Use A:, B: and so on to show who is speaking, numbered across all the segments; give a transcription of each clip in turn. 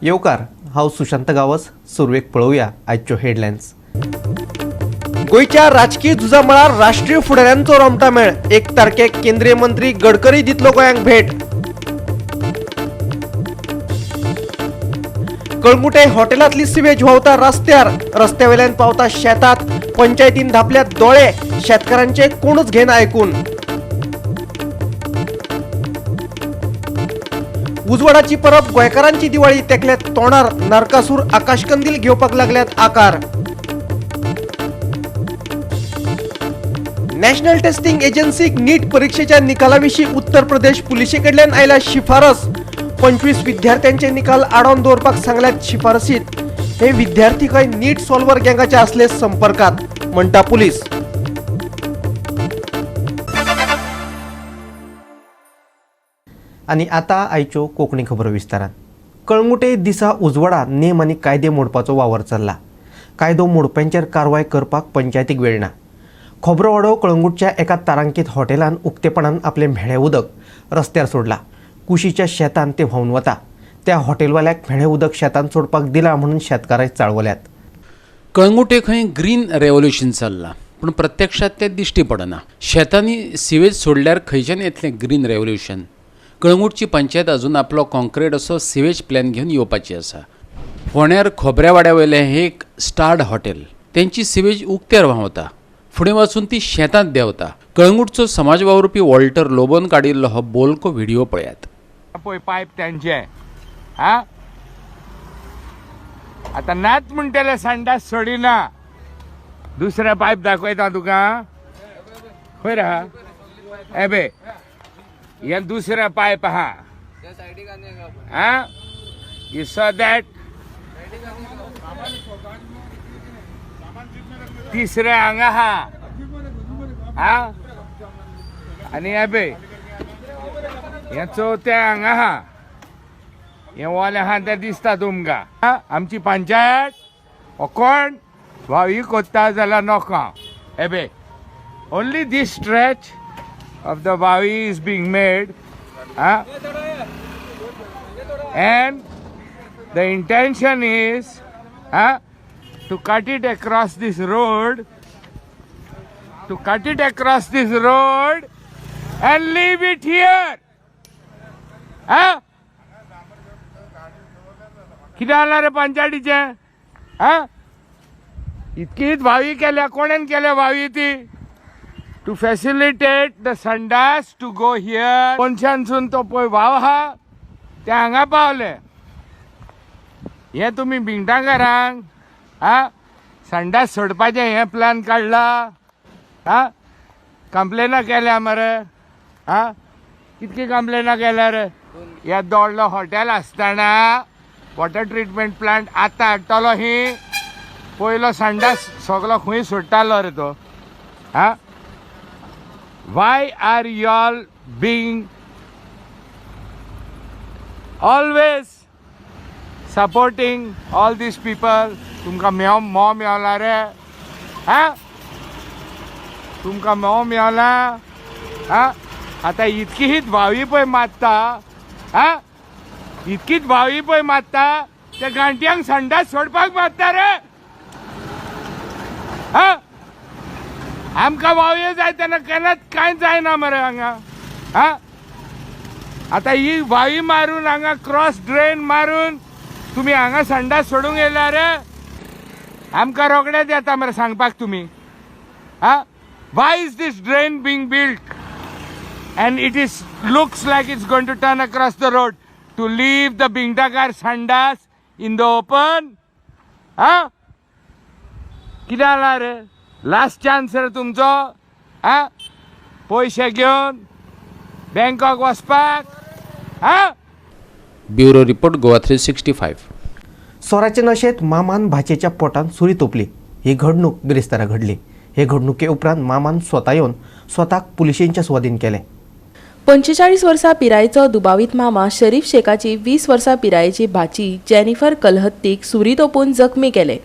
A: येवकार हांव सुशांत गावस सुरवेक पळोवया आजच्यो हेडलायन्स। गोयच्या राजकीय झुजा मळार राष्ट्रीय फुडाऱ्यांचो रोमटा मेळ। 1 तारखेक केंद्रीय मंत्री गडकरी दितलो गोंयांक भेट। कळंगुटे हॉटेलांतली सिवेज व्हांवता रस्त्यार, रस्त्यावेल्यान पावता शेतात, पंचायतीन धापल्यात दोळे, शेतकारांचे कोणूच घेना आयकून। उजवाडाची परब गोंयकारांची दिवाळी तेकल्यात तोंडार, नरकासूर आकाशकंदील घेवपाक लागल्यात आकार। नॅशनल टेस्टिंग एजन्सीक नीट परीक्षेच्या निकालाविशीं उत्तर प्रदेश पुलिशे कडल्यान आयला शिफारस। 25 विद्यार्थ्यांचे निकाल आडोवन दवरपाक सांगल्यात शिफारसीत। हे विद्यार्थी खंय नीट सॉल्वर गँगाचे आसले संपर्कात, म्हणटा पुलीस। आनी आता आयच्यो कोंकणी खबरो विस्तारान। कळंगुटे दिसा उजवाडा नेम आनी कायदे मोडपाचो वावर चल्ला। कायदो मोडप्यांचेर कारवाय करपाक पंचायतीक वेळ ना। खोब्रो वाडो कळंगूटच्या एका तारांकीत हॉटेलान उक्तेपणान आपले म्हेळे उदक रस्त्यार सोडला। कुशीच्या शेतान ते व्हांवन वता। त्या हॉटेलवाल्याक म्हेळे उदक शेतान सोडपाक दिला म्हणून शेतकारांक चाळवल्यात।
B: कळंगुटे खंय ग्रीन रेव्होल्युशन चल्लां, पूण प्रत्यक्षात ते दिश्टी पडना। शेतांनी सिवेज सोडल्यार खंयच्यान येतलें ग्रीन रेव्होल्युशन? कळंगूटची पंचायत अजून आपलो कॉन्क्रीट असो सिवेज प्लॅन घेवन येवपाची आसा। फोंड्यार खोबऱ्या वाड्या वयलें हें एक स्टार्ड हॉटेल, तेंची सिवेज उक्त्यार व्हांवता, फुडें वचून ती शेतांत देंवता। कळंगूटचो समाज वावुरपी वॉल्टर लोबोन काडिल्लो हो बोलको व्हिडिओ पळयात।
C: पळय पायप त्यांचे हा आता नाच म्हणटले संडास सोडिना, दुसरे पायप दाखयता तुका खंय रा एबे हे दुसरे पायप आहा हा यू सॉ दॅट तिसरे हांगा हा आनी एबे हे चौथे हांगा हा हे वाले हा ते दिसता तुमकां। आमची पंचायत हो कोण भावी कोत्ता जाल्यार नोका एबे only this stretch of the Vavi is being made and the intention is to cut it across this road and leave it here कितें जालां रे पंचायतीचे इतकीच भावी केल्या कोणेन केल्या भावी ती to facilitate the sandas to go here. कोणशानसून तो पळय भाव आहा ते हांगा पावले। हे तुमी भिंगटांकारांक संडास सोडपाचें हे प्लॅन काडला कंप्लेना केल्या मरे कितकी कंप्लेना केल्या रे? हे दोडलो हॉटेल आसतना वॉटर ट्रीटमेंट प्लांट आतां हाडटलो ही पयलो संडास सगळो खंय सोडटालो रे तो Why are you all being always supporting all these people? तुमका मोह मेवला रे तुमका मोह मेवला आता इतकी हीच भावी पळय मारता इतकीच भावी पळय मारता त्या गांठयांक संडास सोडपाक मारता रे आमकां वावयो जाय तेन्ना केन्नाच कांय जायना मरे हांगा आता ही भावी मारून हांगा क्रॉस ड्रेन मारून तुमी हांगा संडास सोडूंक येयला रे आमकां रोखडेच येता मरे सांगपाक तुमी why is this drain being built and it is looks like it's going to turn across the road to leave the बिंगटाकार संडास इन द ओपन कितें जालां रे? लास्ट चान्स रे तुमचो पयशे घेवन बँकॉक वचपाक
B: ब्युरो रिपोर्ट गोवा 365।
A: सोराचे नशेत मामान भाचेच्या पोटान सुरी तोपली। ही घडणूक बिरेस्तारा घडली। हे घडणुके उपरांत मामान स्वता येवन स्वताक पुलिशेंच्या स्वाधीन केले।
D: 45 वर्सां पिरायेचो दुबावीत मामा शरीफ शेखाची 20 वर्सां पिरायेची भाची जेनिफर कलहत्तीक सुरी तोपून जखमी केले।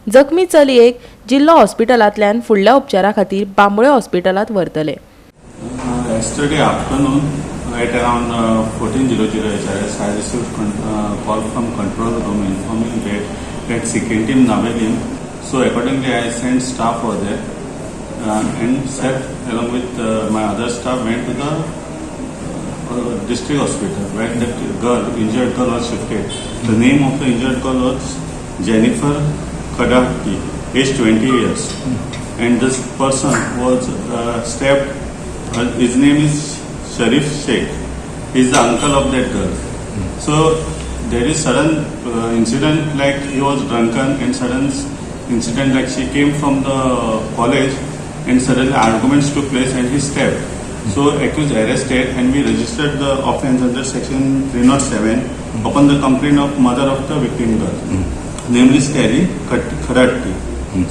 D: जखमी चलयेक जिल्लो हॉस्पिटलांतल्यान फुडल्या उपचारा खातीर बांबोळे हॉस्पिटलांत व्हरतले।
E: Yesterday afternoon, at around 14:00 HRS, I received call from control room informing that second team Navelim. So accordingly, I sent staff over there and sat along with my other staff went to the district hospital where that injured girl was shifted. The name of the injured girl was Jennifer Kadati, age 20 years. And this person was stabbed. His name is Sharif Sheikh. He is the uncle of that girl. So there is sudden incident like he was drunken, and sudden incident like she came from the college and suddenly arguments took place and he stabbed. So accused arrested and we registered the offence under section 307 upon the complaint of mother of the victim girl, namely Steri Khadati.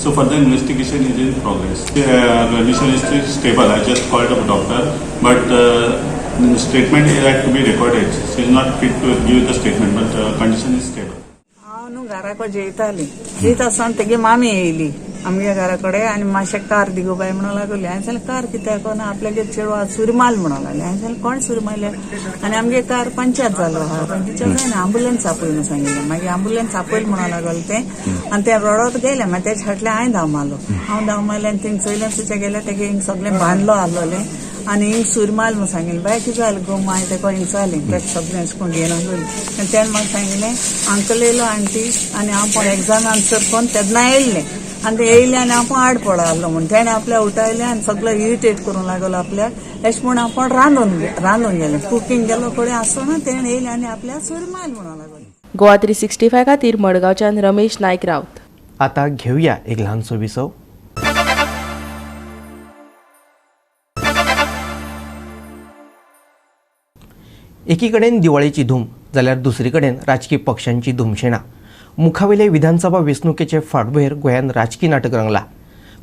E: So further investigation is in progress. The condition is still stable. I just called up doctor, but statement is had to be recorded. She is not fit to give the statement, but condition is stable.
F: हांव न्हू घराको जेयताली जेयत आसतना तेगे मामी येयली आमगे घरा कडेन आनी मातशें कार दिगो बाय म्हणून लागली हांवें सांगलें कार कित्याक ना आपल्यागे चेडवा सुरमाल म्हणून लागलें हांवें सांगलें कोण सुरमाले आनी आमगे कार पंचायत जालो आहा पंचायत जायन आंबुलन्स आपयल म्हणून सांगिल्लें मागीर आंबुलन्स आपयल म्हणून लागलें तें आनी तें रडत गेलें मागीर तेजे फाटल्यान हांवें धांव मारलो आनी थिंग चयलें गेलें तेगे हिंग सगळें बांदलो आहलोलें आनी हिंग सुरमाल म्हणून सांगिल्लें बाय कितें जालें गो मागीर तेका हिंग जालें तेका सगळें अशें करून घेवन आसलें आनी तेणें म्हाका सांगिल्लें अंकल येयलो आंटी आनी हांव पण एग्जाम आन्सर कोन्न तेन्ना येयल्लें आनी ते येयलें आनी हांव पण आड पडलो म्हूण तेणें आपल्या उठयलें आनी सगळें इरिटेट करूंक लागलो आपल्याक अशें म्हूण हांव पण रांदून गेलें कुकींग गेलो कडेन आसतना तेणें येयलें आनी आपल्याक सुरमाल म्हणूंक लागलो.
D: गोवा 365 खातीर मडगांवच्यान रमेश नायक रावत.
A: आता घेऊया एक ल्हानसो विसव. एकीकडेन दिवाळीची धूम जाल्यार दुसरी कडेन राजकीय पक्षांची धुमशेणां. मुखावेले विधानसभा वेंचणुकेचे फाटभुंयेर गोंयांत राजकीय नाटक रंगला.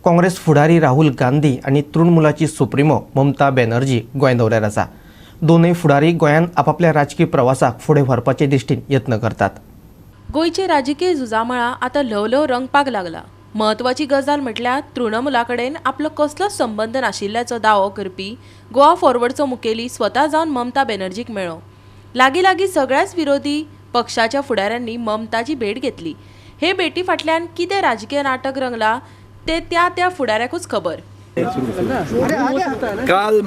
A: काँग्रेस फुडारी राहुल गांधी आनी तृणमुलाची सुप्रिमो ममता बॅनर्जी गोंय दौऱ्यार आसा. दोनूय फुडारी गोंयांत आपापल्या राजकीय प्रवासाक फुडें व्हरपाचे दिश्टीन यत्न करतात.
D: गोंयचे राजकीय झुजामळा आतां ल्हव ल्हव रंगपाक लागला. म्हत्वाची गजाल म्हटल्यार तृणमुला कडेन आपलो कसलोच संबंद नाशिल्ल्याचो दावो करपी गोवा फॉरवर्डचो मुखेली स्वता जावन ममता बॅनर्जीक मेळ्ळो. लागीं सगळ्याच विरोधी पक्षाच्या फुडाऱ्यांनी ममताची भेट घेतली. हे भेटी फाटल्यान कितें राजकीय नाटक रंगला ते त्या फुडाऱ्याकूच खबर.
G: काल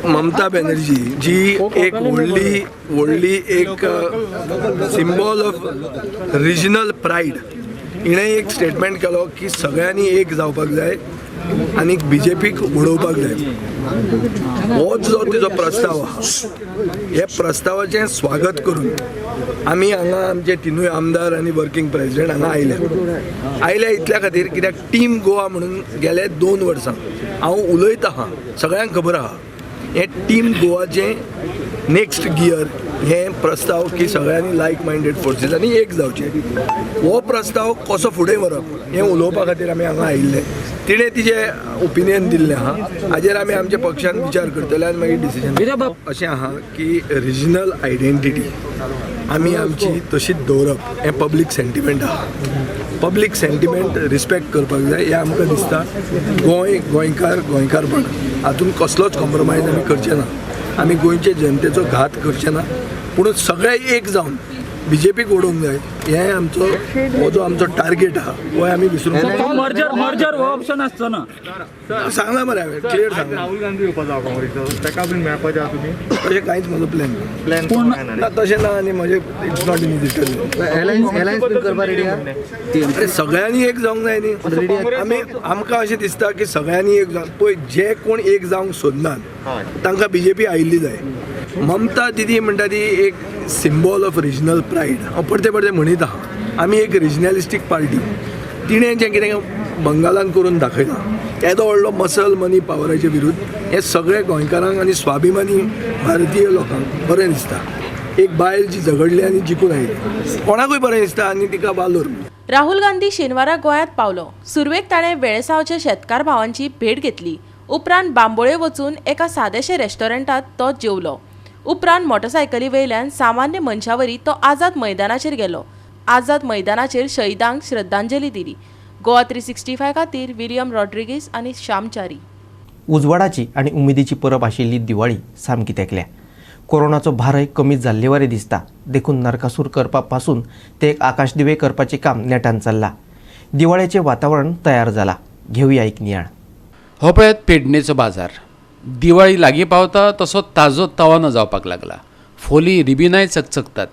G: ममता बॅनर्जी जी एक व्हडली एक सिम्बॉल ऑफ रिजनल प्रायड हिणें एक स्टेटमेंट केलो की सगळ्यांनी एक जावपाक जाय आनी बीजेपीक उडोवपाक जाय. हो जो तिजो प्रस्ताव आहा हे प्रस्तावाचें स्वागत करून आमी हांगा आमचे तिनूय आमदार आनी वर्कींग प्रेसिडेंट हांगा आयल्या इतल्या खातीर कित्याक टीम गोवा म्हणून गेले 2 वर्सां हांव उलयता आहा सगळ्यांक खबर आहा हे टीम गोवाचें नेक्स्ट गियर हे प्रस्ताव की सगळ्यांनी लायक मायंडेड फोर्सीसांनी एक जावचे. हो प्रस्ताव कसो फुडें व्हरप हें उलोवपा खातीर आमी हांगा आयिल्ले. तिणें तिजें ओपिनियन दिल्लें आहा हाजेर आमी आमच्या पक्षान विचार करतले आनी मागीर डिसिजन अशें आहा की रिजनल आयडेंटिटी आमी आमची तशीच दवरप हें पब्लीक सेंटिमेंट आहा. पब्लीक सेंटिमेंट रिस्पेक्ट करपाक जाय हें आमकां दिसता. गोंयकारपण हातून कसलोच कॉम्प्रोमायज आमी करचे ना. आमी गोंयचे जनतेचो घात करचे ना पूण सगळे एक जावन बीजेपीक ओडूंक जाय हें आमचो हो जो आमचो टार्गेट आहा हो आमी विसरूंक
H: मर्जर हो ऑप्शन आसचो ना.
G: सांगला मरे हांवें क्लियर सांगला.
I: राहुल गांधी येवपा जाय काँग्रेसचो तेका बीन मेळपाचें आहा तुमी
G: तशें कांयच म्हजो प्लॅन ना तशें ना आनी म्हजें it's not in digital
I: alliance बीन करपा रेडी आहा.
G: सगळ्यांनी एक जावंक जाय न्ही. आमी आमकां अशें दिसता की सगळ्यांनी एक जावन पळय जे कोण एक जावंक सोदनात तांकां बीजेपी आयिल्ली जाय. ममता दिदी म्हणटा ती एक सिम्बॉल ऑफ रिजनल प्रायड हांव परते म्हणीत आहा आमी एक रिजनलिस्टीक पार्टी. तिणें जें कितें बंगालान करून दाखयलां येदो व्हडलो मसल मनी पावराचे विरुद्ध हे सगळे गोंयकारांक आनी स्वाभिमानी भारतीय लोकांक बरें दिसता. एक बायल जी झगडली आनी जिखून आयली कोणाकूय बरें दिसता आनी तिका वालोर.
D: राहुल गांधी शेनवारा गोंयांत पावलो. सुरवेक ताणें वेळसावच्या शेतकार भावांची भेट घेतली. उपरांत बांबोळे वचून एका सादेशे रेस्टॉरंटात तो जेवलो. उपरांत मोटरसायकली वयल्यान सामान्य मनशावरी तो आझाद मैदानाचेर गेलो. आझाद मैदानाचेर शहीदांक श्रद्धांजली दिली. गोवा 365 खातीर विलियम रॉड्रिगीस आनी श्यामचारी.
A: उजवाडाची आनी उमेदीची परब आशिल्ली दिवाळी सामकी तेंकल्या. कोरोनाचो भारय कमी जाल्ले वरे दिसता. देखून नरकासूर करपापासून ते एक आकाशदिवे करपाचे काम नेटान चल्ला. दिवाळेचे वातावरण तयार जाला. घेऊया एक नियाळ.
B: हो पळयात पेडणेचो बाजार. दिवाळी लागीं पावता तसो ताजो तवानो जावपाक लागला. फोली रिबिनाय चकचकतात.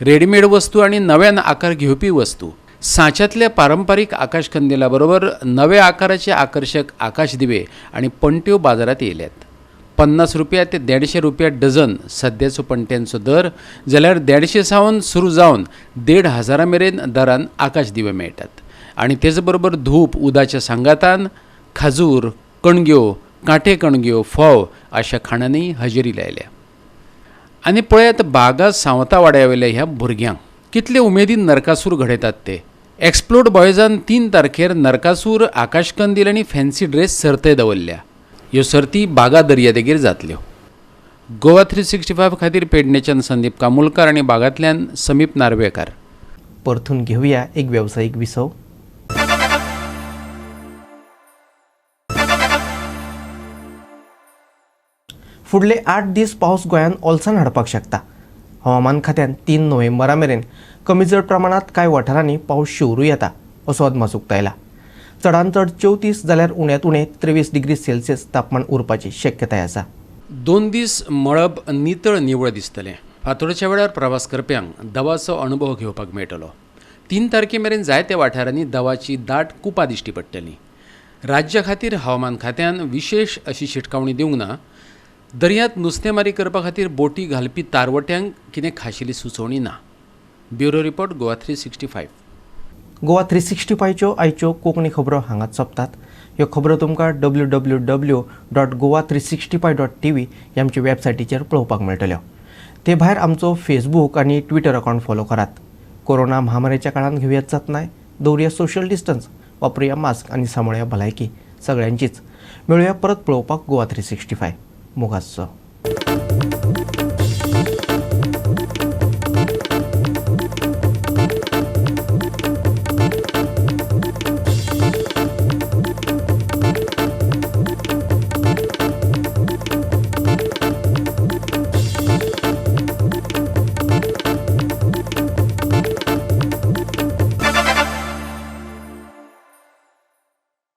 B: रेडीमेड वस्तू आणि नव्यान आकार घेवपी वस्तू. सांच्यातल्या पारंपारीक आकाशकंदिला बरोबर नव्या आकाराचे आकर्षक आकाशदिवे आणि पणट्यो बाजारात येयल्यात. 50 रुपया ते 150 रुपया डझन सद्याचो पणट्यांचो दर, जाल्यार 150 सावन सुरू जावन 1,500 मेरेन दरान आकाशदिवे मेळटात. आणि तेच बरोबर धूप उदाच्या सांगातान खाजूर, कणग्यो, कांटे कणग्यो, फोव अशा खाणांनी हजेरी लायल्या. आनी पळयात बागा सावता वाड्यावेल्या ह्या भुरग्यांक कितले उमेदीन नरकासूर घडयतात ते. एक्सप्लोड बॉयजान 3 तारखेर नरकासूर, आकाशकंदील आनी फॅन्सी ड्रेस सर्ते दवरल्या. ह्यो सर्ती बागा दर्यादेगेर जातल्यो. गोवा 365 खातीर पेडणेच्यान संदीप कामुलकार आनी बागांतल्यान समीप नार्वेकार.
A: परतून घेऊया एक व्यावसायिक विसव. फुडले 8 दीस पावस गोंयांत ओलसाण हाडपाक शकता. हवामान खात्यान 3 नोव्हेंबरा मेरेन कमी जड प्रमाणात कांय वाठारांनी पावस शिवरूं येता असो अदमास उक्तायला. चडांत चड 34 जाल्यार उण्यांत उणें 23 डिग्री सेल्सियस तापमान उरपाची शक्यताय आसा.
B: 2 दीस मळब नितळ निवळ दिसतलें. फांतोडेच्या वेळार प्रवास करप्यांक दवाचो अनुभव घेवपाक मेळटलो. 3 तारखे मेरेन जायत्या वाठारांनी दवाची दाट कुपां दिश्टी पडटलीं. राज्या खातीर हवामान खात्यान विशेष अशी शिटकावणी दिवंक ना. दर्यांत नुस्तेमारी करपा खातीर बोटी घालपी तारवट्यांक कितें खाशेली सुचोवणी ना. Bureau report Goa 365.
A: गोवा 365च्यो आयच्यो कोंकणी खबरो हांगाच सोंपतात. ह्यो खबरो तुमकां www.goa365.tv ह्या आमचे वेबसायटीचेर पळोवपाक मेळटल्यो. ते भायर आमचो फेसबूक आनी ट्विटर अकावंट फॉलो करात. कोरोना महामारीच्या काळांत घेवयात जतनाय. दवरुया सोशल डिस्टन्स. वापरुया मास्क आनी सांबाळुया भलायकी सगळ्यांचीच. मेळुया परत पळोवपाक गोवा 365. मोगाचो.